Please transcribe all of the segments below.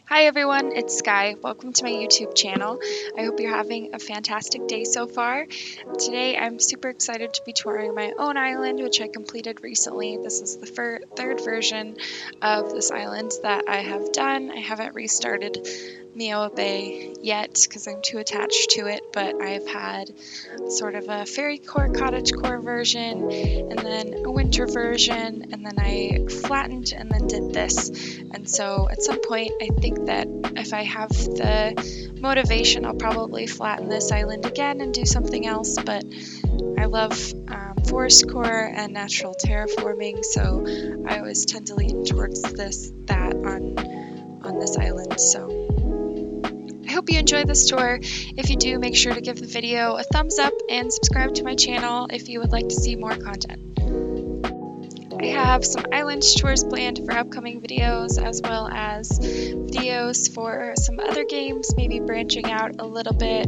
Hi everyone, it's Sky. Welcome to my YouTube channel. I hope you're having a fantastic day so far. Today I'm super excited to be touring my own island, which I completed recently. This is the third version of this island that I have done. I haven't restarted Mioua Bay yet because I'm too attached to it, but I've had sort of a fairy core, cottage core version, and then a winter version, and then I flattened and then did this. And so at some point, I think that if I have the motivation, I'll probably flatten this island again and do something else, but I love Forestcore and natural terraforming, so I always tend to lean towards that on this island. So I hope you enjoy this tour. If you do, make sure to give the video a thumbs up and subscribe to my channel if you would like to see more content. I have some island tours planned for upcoming videos, as well as videos for some other games, maybe branching out a little bit,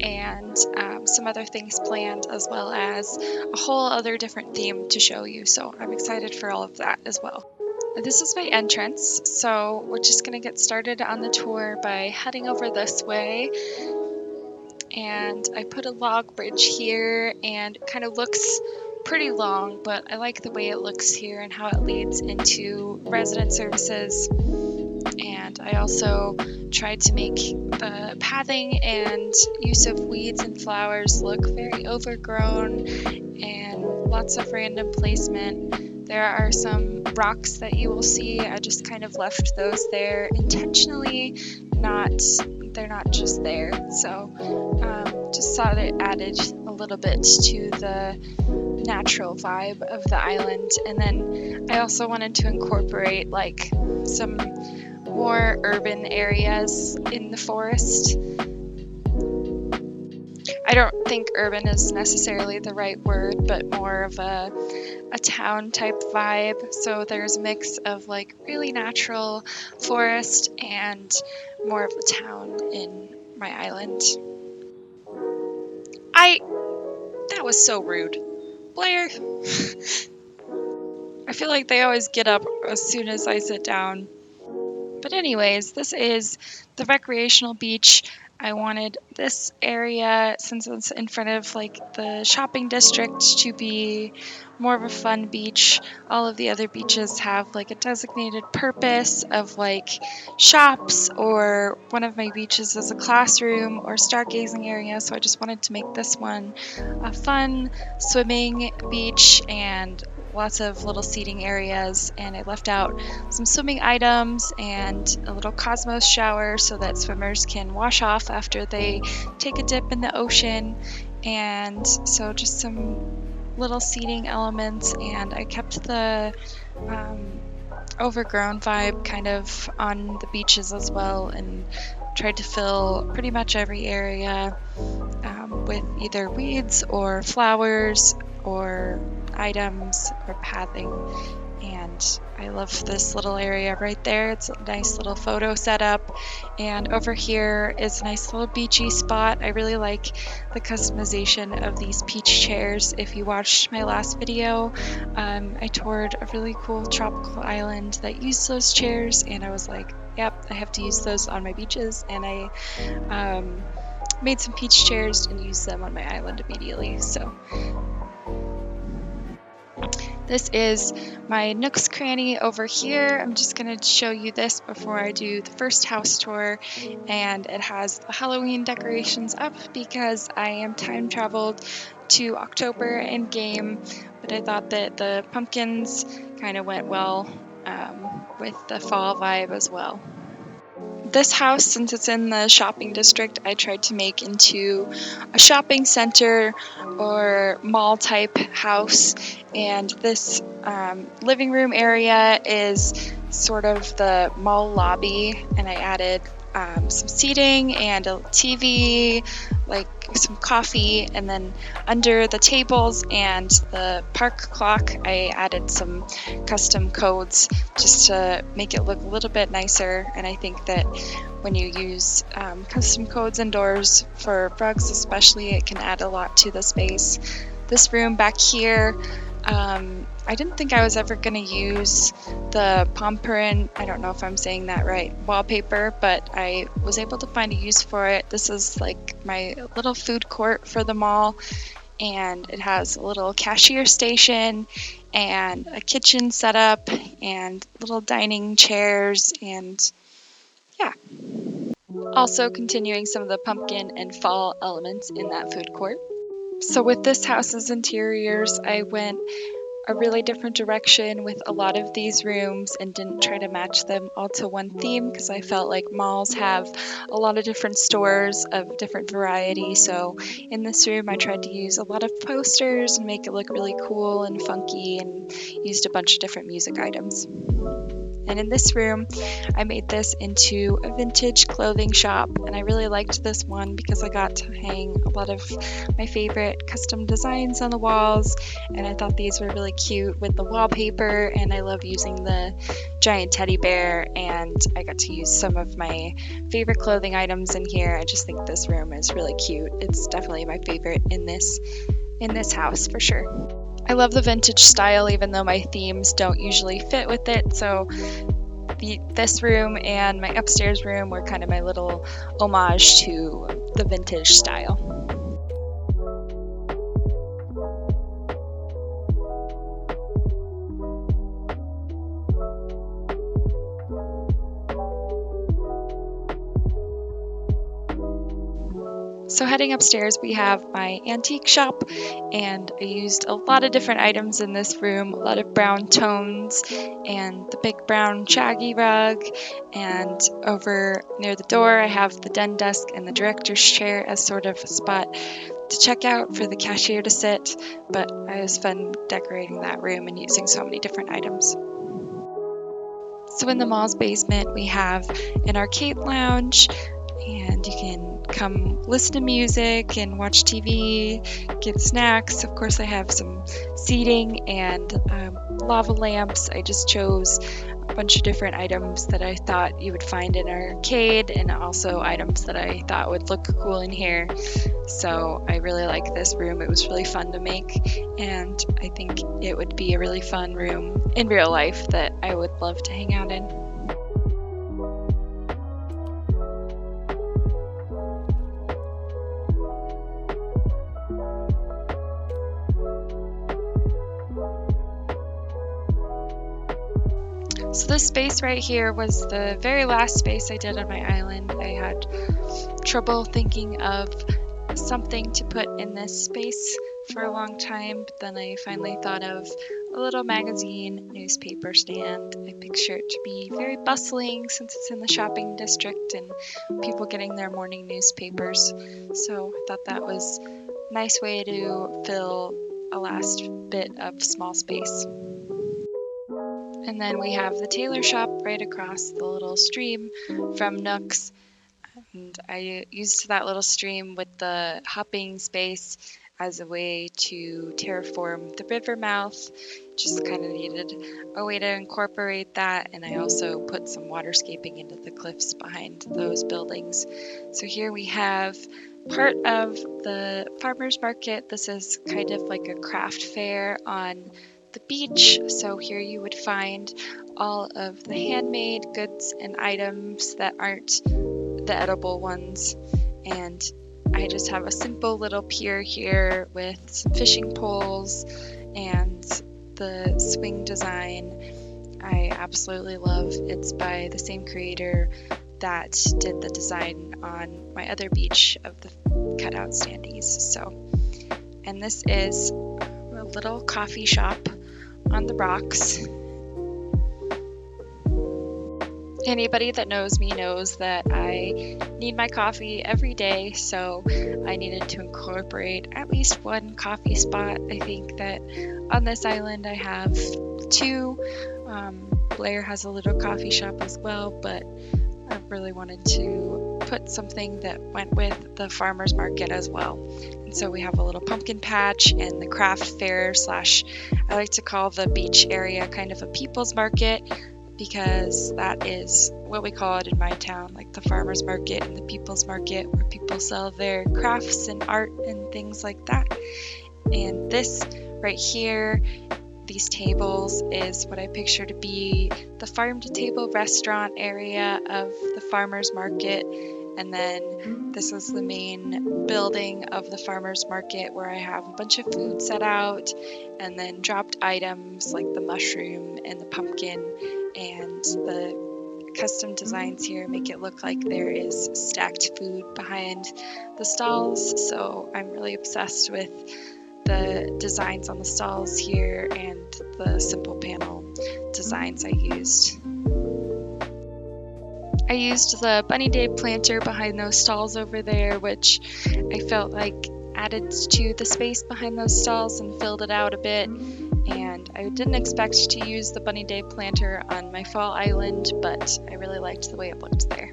and some other things planned, as well as a whole other different theme to show you. So I'm excited for all of that as well. This is my entrance, so we're just going to get started on the tour by heading over this way. And I put a log bridge here, and it kind of looks pretty long, but I like the way it looks here and how it leads into resident services. And I also tried to make the pathing and use of weeds and flowers look very overgrown and lots of random placement. There are some rocks that you will see. I just kind of left those there intentionally, they're not just there. So just thought it added a little bit to the natural vibe of the island. And then I also wanted to incorporate like some more urban areas in the forest. I don't think urban is necessarily the right word, but more of a town type vibe. So there's a mix of like really natural forest and more of a town in my island. That was so rude. Blair. I feel like they always get up as soon as I sit down. But anyways, this is the recreational beach. I wanted this area, since it's in front of like the shopping district, to be more of a fun beach. All of the other beaches have like a designated purpose of like shops, or one of my beaches is a classroom or stargazing area. So I just wanted to make this one a fun swimming beach and lots of little seating areas, and I left out some swimming items and a little Cosmos shower so that swimmers can wash off after they take a dip in the ocean. And so just some little seating elements, and I kept the Overgrown vibe kind of on the beaches as well, and tried to fill pretty much every area with either weeds or flowers or items or pathing. And I love this little area right there. It's a nice little photo setup. And over here is a nice little beachy spot. I really like the customization of these peach chairs. If you watched my last video, I toured a really cool tropical island that used those chairs, and I was like, yep, I have to use those on my beaches. And I made some peach chairs and used them on my island immediately. So this is my Nooks Cranny over here. I'm just going to show you this before I do the first house tour, and it has the Halloween decorations up because I am time traveled to October in game, but I thought that the pumpkins kind of went well with the fall vibe as well. This house, since it's in the shopping district, I tried to make into a shopping center or mall type house, and this living room area is sort of the mall lobby, and I added some seating and a TV, like some coffee, and then under the tables and the park clock I added some custom codes just to make it look a little bit nicer. And I think that when you use custom codes indoors for rugs especially, it can add a lot to the space. This room back here I didn't think I was ever going to use the Pomperin, I don't know if I'm saying that right, wallpaper, but I was able to find a use for it. This is like my little food court for the mall, and it has a little cashier station and a kitchen setup and little dining chairs, and yeah. Also continuing some of the pumpkin and fall elements in that food court. So with this house's interiors, I went a really different direction with a lot of these rooms and didn't try to match them all to one theme, because I felt like malls have a lot of different stores of different variety. So in this room I tried to use a lot of posters and make it look really cool and funky, and used a bunch of different music items. And in this room, I made this into a vintage clothing shop, and I really liked this one because I got to hang a lot of my favorite custom designs on the walls, and I thought these were really cute with the wallpaper, and I love using the giant teddy bear, and I got to use some of my favorite clothing items in here. I just think this room is really cute. It's definitely my favorite in this house for sure. I love the vintage style, even though my themes don't usually fit with it, so this room and my upstairs room were kind of my little homage to the vintage style. So heading upstairs, we have my antique shop, and I used a lot of different items in this room, a lot of brown tones and the big brown shaggy rug, and over near the door I have the den desk and the director's chair as sort of a spot to check out for the cashier to sit, but it was fun decorating that room and using so many different items. So in the mall's basement we have an arcade lounge, and you can come listen to music and watch TV, get snacks. Of course, I have some seating and lava lamps. I just chose a bunch of different items that I thought you would find in an arcade, and also items that I thought would look cool in here. So I really like this room. It was really fun to make, and I think it would be a really fun room in real life that I would love to hang out in. So this space right here was the very last space I did on my island. I had trouble thinking of something to put in this space for a long time, but then I finally thought of a little magazine newspaper stand. I picture it to be very bustling since it's in the shopping district and people getting their morning newspapers. So I thought that was a nice way to fill a last bit of small space. And then we have the tailor shop right across the little stream from Nook's. And I used that little stream with the hopping space as a way to terraform the river mouth. Just kind of needed a way to incorporate that, and I also put some waterscaping into the cliffs behind those buildings. So here we have part of the farmer's market. This is kind of like a craft fair on the beach. So here you would find all of the handmade goods and items that aren't the edible ones, and I just have a simple little pier here with some fishing poles and the swing design. I absolutely love. It's by the same creator that did the design on my other beach of the cutout standees. So, and this is a little coffee shop on the rocks. Anybody that knows me knows that I need my coffee every day, so I needed to incorporate at least one coffee spot. I think that on this island I have two. Blair has a little coffee shop as well, but I really wanted to put something that went with the farmer's market as well. And so we have a little pumpkin patch and the craft fair slash, I like to call the beach area kind of a people's market, because that is what we call it in my town, like the farmer's market and the people's market, where people sell their crafts and art and things like that. And this right here these tables is what I picture to be the farm-to-table restaurant area of the farmer's market, and then this is the main building of the farmer's market where I have a bunch of food set out, and then dropped items like the mushroom and the pumpkin, and the custom designs here make it look like there is stacked food behind the stalls. So I'm really obsessed with the designs on the stalls here and the simple panel designs I used. I used the Bunny Day planter behind those stalls over there, which I felt like added to the space behind those stalls and filled it out a bit. And I didn't expect to use the Bunny Day planter on my fall island, but I really liked the way it looked there.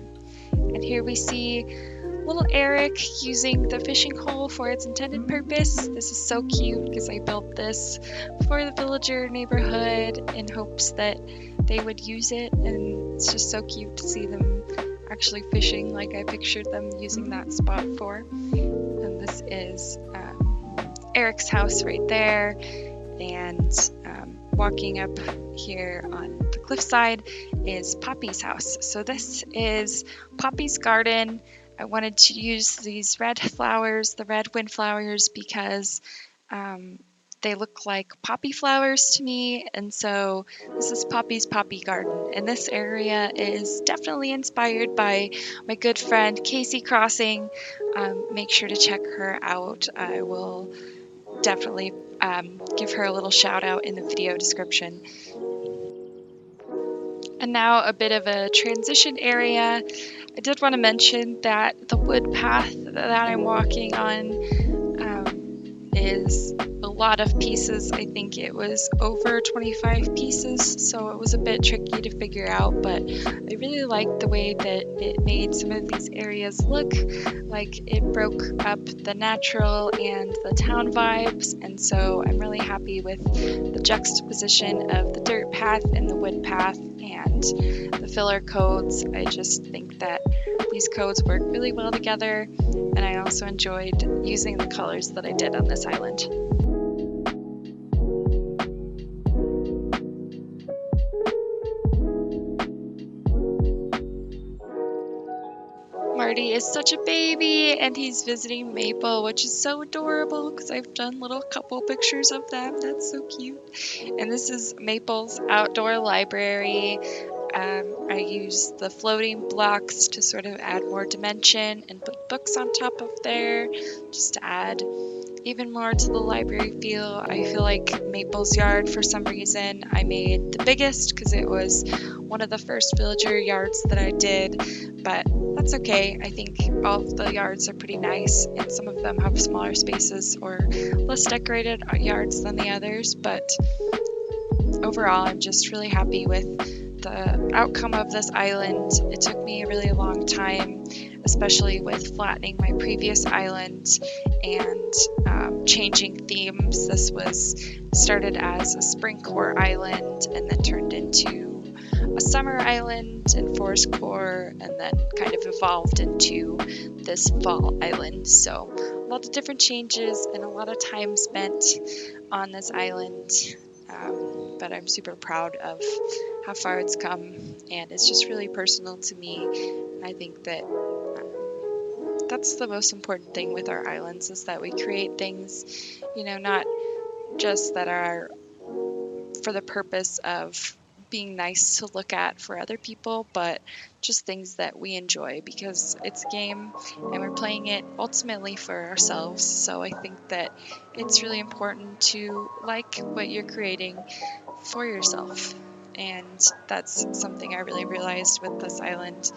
And here we see little Eric using the fishing hole for its intended purpose. This is so cute because I built this for the villager neighborhood in hopes that they would use it, and it's just so cute to see them actually fishing like I pictured them using that spot for. And this is Eric's house right there, and walking up here on the cliffside is Poppy's house. So this is Poppy's garden. I wanted to use these red flowers, the red windflowers, because they look like poppy flowers to me, and so this is Poppy's poppy garden. And this area is definitely inspired by my good friend Casey Crossing. Make sure to check her out. I will definitely give her a little shout out in the video description. And now a bit of a transition area. I did want to mention that the wood path that I'm walking on is a lot of pieces. I think it was over 25 pieces, so it was a bit tricky to figure out, but I really liked the way that it made some of these areas look like it broke up the natural and the town vibes, and so I'm really happy with the juxtaposition of the dirt path and the wood path and the filler codes. I just think that these codes work really well together, and I also enjoyed using the colors that I did on this island. Marty is such a baby, and he's visiting Maple, which is so adorable because I've done little couple pictures of them. That's so cute. And this is Maple's outdoor library. I use the floating blocks to sort of add more dimension and put books on top of there just to add even more to the library feel. I feel like Maple's yard, for some reason, I made the biggest because it was one of the first villager yards that I did, but that's okay. I think all of the yards are pretty nice, and some of them have smaller spaces or less decorated yards than the others, but overall I'm just really happy with the outcome of this island. It took me a really long time, especially with flattening my previous island and changing themes. This was started as a spring core island and then turned into a summer island and Forestcore, and then kind of evolved into this fall island. So a lot of different changes and a lot of time spent on this island. But I'm super proud of how far it's come, and it's just really personal to me. And I think that that's the most important thing with our islands, is that we create things, not just that are for the purpose of being nice to look at for other people, but just things that we enjoy, because it's a game and we're playing it ultimately for ourselves. So I think that it's really important to like what you're creating for yourself, and that's something I really realized with this island.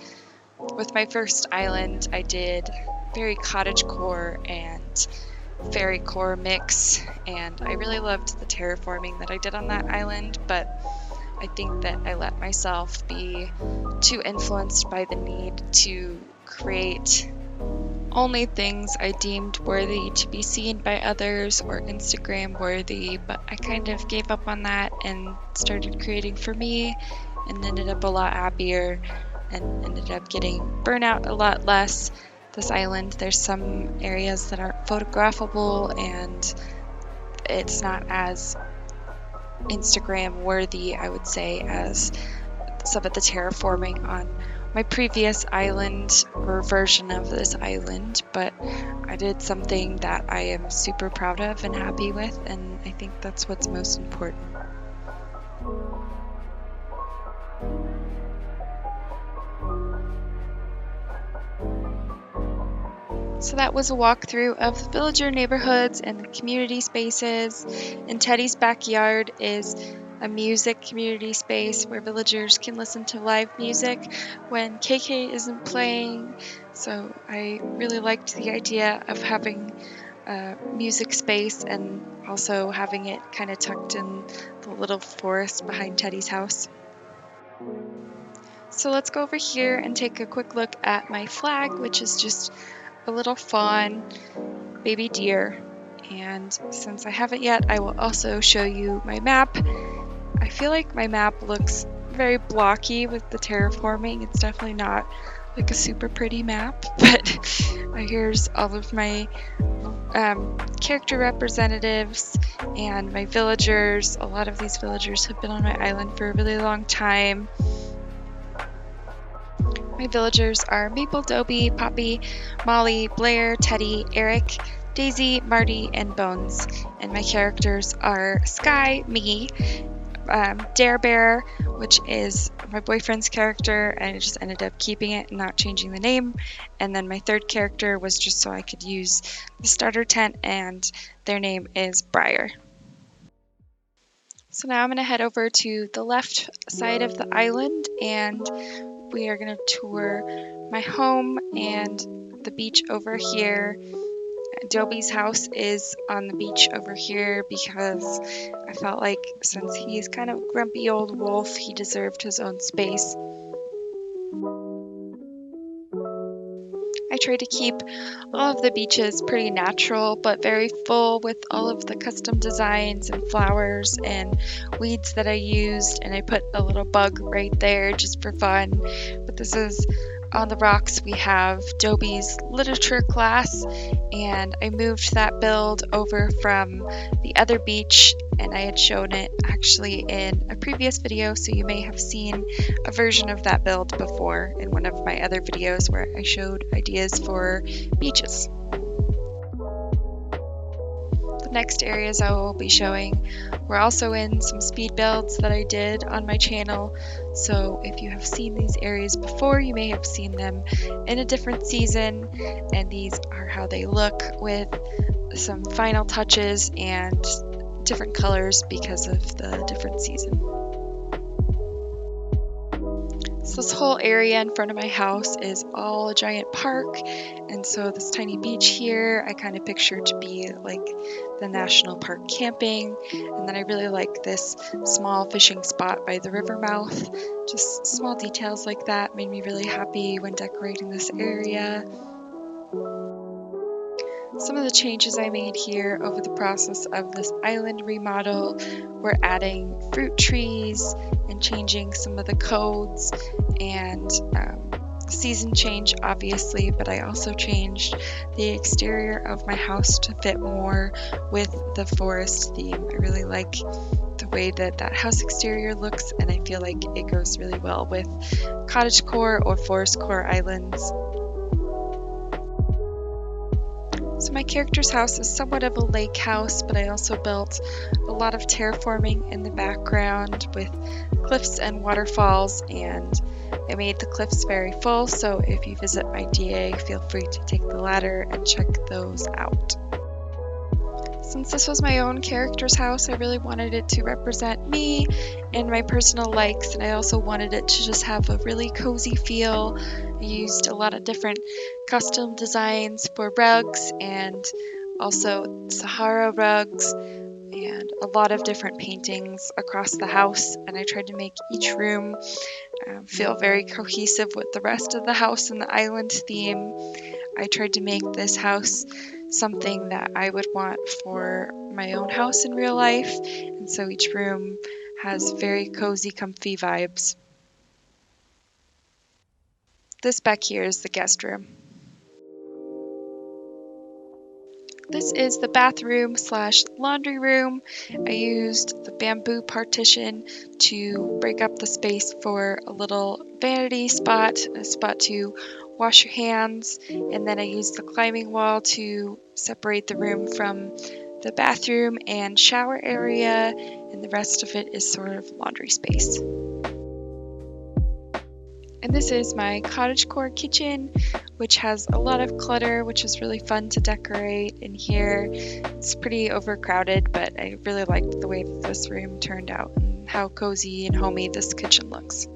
With my first island, I did very cottagecore and fairy core mix, and I really loved the terraforming that I did on that island, but I think that I let myself be too influenced by the need to create only things I deemed worthy to be seen by others or Instagram worthy, but I kind of gave up on that and started creating for me, and ended up a lot happier and ended up getting burnout a lot less. This island, there's some areas that aren't photographable, and it's not as Instagram worthy, I would say, as some of the terraforming on my previous island or version of this island, but I did something that I am super proud of and happy with, and I think that's what's most important. So that was a walkthrough of the villager neighborhoods and the community spaces. In Teddy's backyard is a music community space where villagers can listen to live music when KK isn't playing. So I really liked the idea of having a music space and also having it kind of tucked in the little forest behind Teddy's house. So let's go over here and take a quick look at my flag, which is just a little fawn baby deer. And since I haven't yet, I will also show you my map. I feel like my map looks very blocky with the terraforming. It's definitely not like a super pretty map, but here's all of my character representatives and my villagers. A lot of these villagers have been on my island for a really long time. My villagers are Maple, Dobie, Poppy, Molly, Blair, Teddy, Eric, Daisy, Marty, and Bones. And my characters are Sky, me, Dare Bear, which is my boyfriend's character, and I just ended up keeping it and not changing the name. And then my third character was just so I could use the starter tent, and their name is Briar. So now I'm going to head over to the left side of the island, and we are going to tour my home and the beach over here. Dobie's house is on the beach over here because I felt like since he's kind of a grumpy old wolf, he deserved his own space. I try to keep all of the beaches pretty natural, but very full with all of the custom designs and flowers and weeds that I used, and I put a little bug right there just for fun. But this is on the rocks. We have Dobie's literature class, and I moved that build over from the other beach, and I had shown it actually in a previous video, so you may have seen a version of that build before in one of my other videos where I showed ideas for beaches. The next areas I will be showing were also in some speed builds that I did on my channel, so if you have seen these areas before, you may have seen them in a different season, and these are how they look with some final touches and different colors because of the different season. So this whole area in front of my house is all a giant park, and so this tiny beach here I kind of pictured to be like the national park camping, and then I really like this small fishing spot by the river mouth. Just small details like that made me really happy when decorating this area. Some of the changes I made here over the process of this island remodel were adding fruit trees and changing some of the codes and season change obviously, but I also changed the exterior of my house to fit more with the forest theme. I really like the way that house exterior looks, and I feel like it goes really well with cottagecore or Forestcore islands. So my character's house is somewhat of a lake house, but I also built a lot of terraforming in the background with cliffs and waterfalls, and I made the cliffs very full, so if you visit my DA, feel free to take the ladder and check those out. Since this was my own character's house, I really wanted it to represent me and my personal likes, and I also wanted it to just have a really cozy feel. I used a lot of different custom designs for rugs and also Sahara rugs and a lot of different paintings across the house, and I tried to make each room feel very cohesive with the rest of the house and the island theme. I tried to make this house something that I would want for my own house in real life, and so each room has very cozy, comfy vibes. This back here is the guest room. This is the bathroom slash laundry room. I used the bamboo partition to break up the space for a little vanity spot, a spot to wash your hands, and then I used the climbing wall to separate the room from the bathroom and shower area, and the rest of it is sort of laundry space. And this is my cottagecore kitchen, which has a lot of clutter, which is really fun to decorate in here. It's pretty overcrowded, but I really liked the way that this room turned out and how cozy and homey this kitchen looks.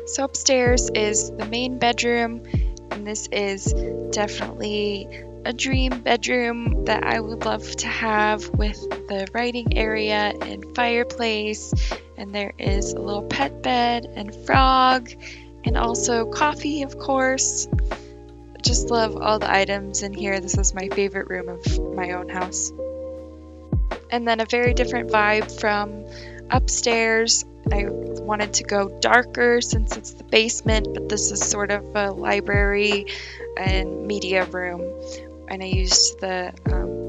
So upstairs is the main bedroom, and this is definitely a dream bedroom that I would love to have with the writing area and fireplace, and there is a little pet bed and frog and also coffee, of course. I just love all the items in here. This is my favorite room of my own house. And then a very different vibe from upstairs. I wanted to go darker since it's the basement, but this is sort of a library and media room, and I used the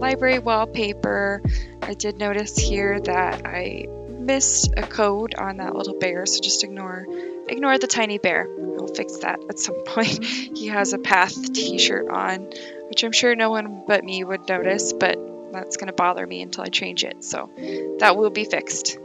library wallpaper. I did notice here that I missed a code on that little bear, so just ignore the tiny bear. I'll fix that at some point. He has a Path t-shirt on, which I'm sure no one but me would notice, but that's going to bother me until I change it, so that will be fixed.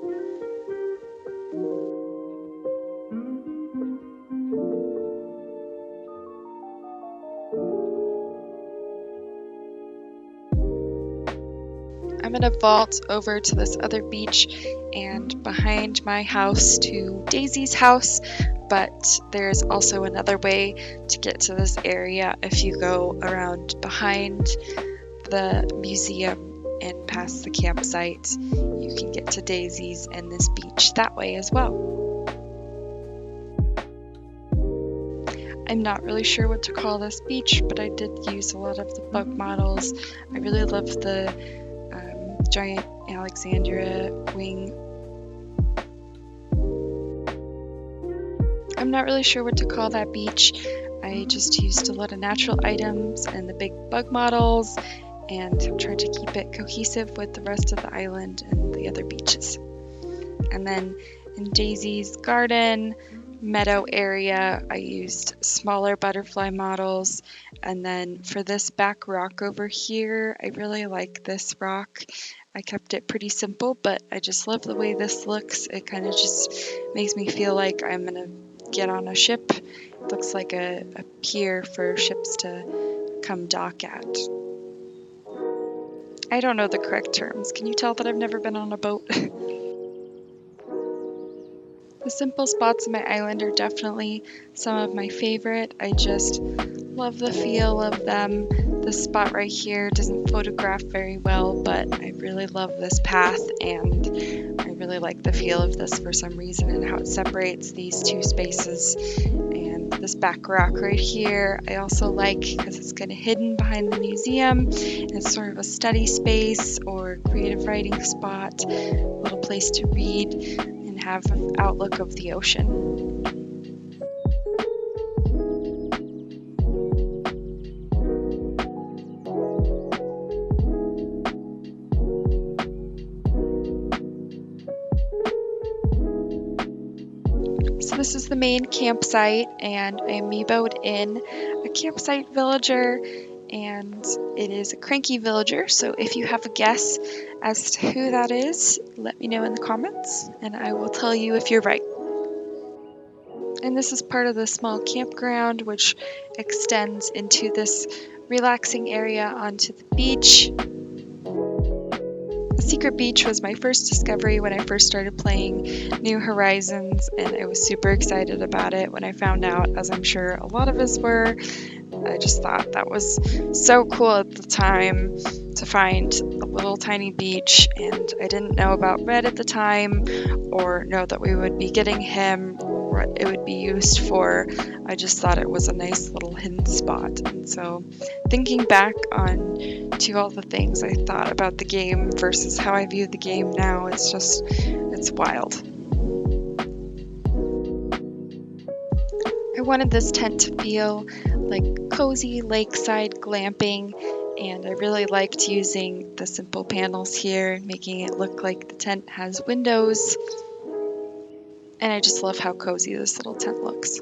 I'm going to vault over to this other beach and behind my house to Daisy's house, but there's also another way to get to this area if you go around behind the museum and past the campsite. You can get to Daisy's and this beach that way as well. I'm not really sure what to call this beach, but I did use a lot of the bug models. I really love the giant Alexandria wing. I'm not really sure what to call that beach. I just used a lot of natural items and the big bug models, and I'm trying to keep it cohesive with the rest of the island and the other beaches. And then in Daisy's garden meadow area, I used smaller butterfly models. And then for this back rock over here, I really like this rock. I kept it pretty simple, but I just love the way this looks. It kind of just makes me feel like I'm gonna get on a ship. It looks like a pier for ships to come dock at. I don't know the correct terms. Can you tell that I've never been on a boat? The simple spots on my island are definitely some of my favorite. I just love the feel of them. This spot right here doesn't photograph very well, but I really love this path, and I really like the feel of this for some reason and how it separates these two spaces. And this back rock right here I also like because it's kind of hidden behind the museum, and it's sort of a study space or creative writing spot, a little place to read and have an outlook of the ocean. So this is the main campsite, and I amoeboed in a campsite villager, and it is a cranky villager. So if you have a guess as to who that is, let me know in the comments and I will tell you if you're right. And this is part of the small campground, which extends into this relaxing area onto the beach. The secret beach was my first discovery when I first started playing New Horizons, and I was super excited about it when I found out, as I'm sure a lot of us were. I just thought that was so cool at the time to find a little tiny beach, and I didn't know about Red at the time or know that we would be getting him what it would be used for. I just thought it was a nice little hidden spot. And so thinking back on to all the things I thought about the game versus how I view the game now, it's wild. I wanted this tent to feel like cozy lakeside glamping, and I really liked using the simple panels here, making it look like the tent has windows. And I just love how cozy this little tent looks.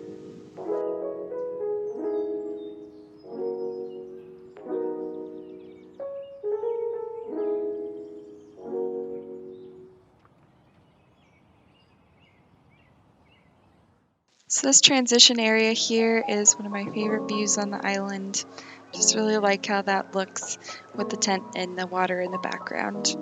So this transition area here is one of my favorite views on the island. Just really like how that looks with the tent and the water in the background.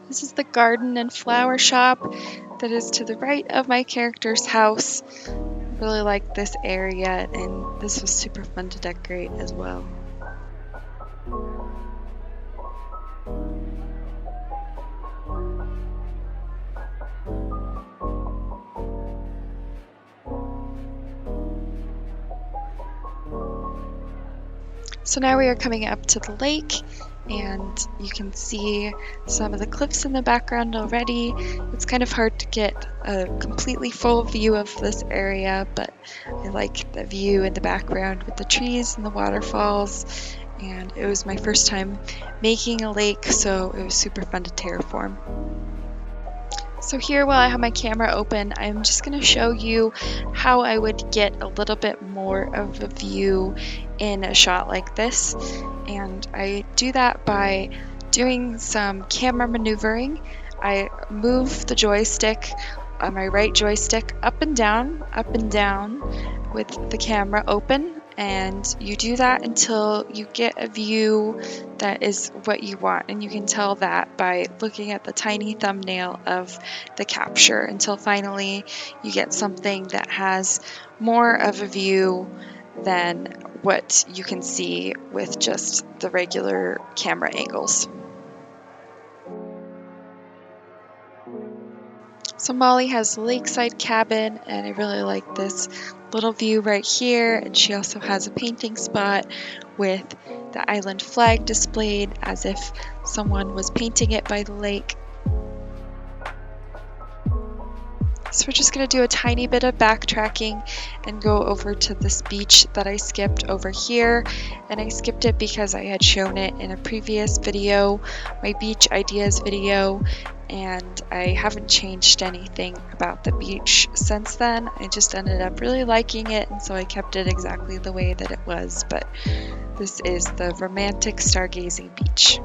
This is the garden and flower shop that is to the right of my character's house. I really like this area, and this was super fun to decorate as well. So now we are coming up to the lake, and you can see some of the cliffs in the background already. It's kind of hard to get a completely full view of this area, but I like the view in the background with the trees and the waterfalls. And it was my first time making a lake, so it was super fun to terraform. So here, while I have my camera open, I'm just going to show you how I would get a little bit more of a view in a shot like this. And I do that by doing some camera maneuvering. I move the joystick, my right joystick, up and down with the camera open. And you do that until you get a view that is what you want. And you can tell that by looking at the tiny thumbnail of the capture until finally you get something that has more of a view than what you can see with just the regular camera angles. So Molly has a lakeside cabin, and I really like this little view right here, and she also has a painting spot with the island flag displayed as if someone was painting it by the lake. So we're just going to do a tiny bit of backtracking and go over to this beach that I skipped over here. And I skipped it because I had shown it in a previous video, my beach ideas video, and I haven't changed anything about the beach since then. I just ended up really liking it, and so I kept it exactly the way that it was. But this is the romantic stargazing beach.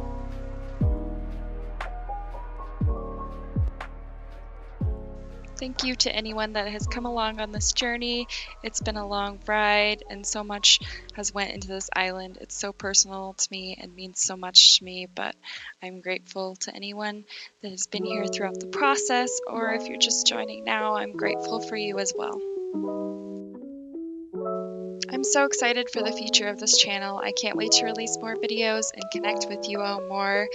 Thank you to anyone that has come along on this journey. It's been a long ride, and so much has went into this island. It's so personal to me and means so much to me, but I'm grateful to anyone that has been here throughout the process, or if you're just joining now, I'm grateful for you as well. I'm so excited for the future of this channel. I can't wait to release more videos and connect with you all more.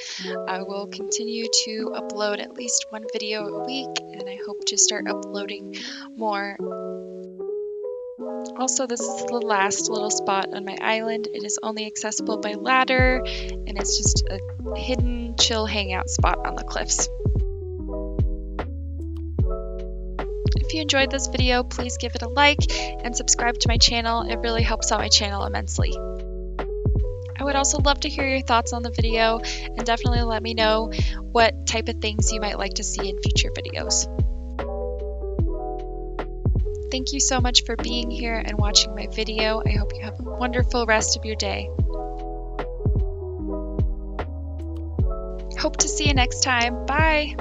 I will continue to upload at least one video a week, and I hope to start uploading more. Also, this is the last little spot on my island. It is only accessible by ladder, and it's just a hidden, chill hangout spot on the cliffs. If you enjoyed this video, please give it a like and subscribe to my channel. It really helps out my channel immensely. I would also love to hear your thoughts on the video, and definitely let me know what type of things you might like to see in future videos. Thank you so much for being here and watching my video. I hope you have a wonderful rest of your day. Hope to see you next time. Bye!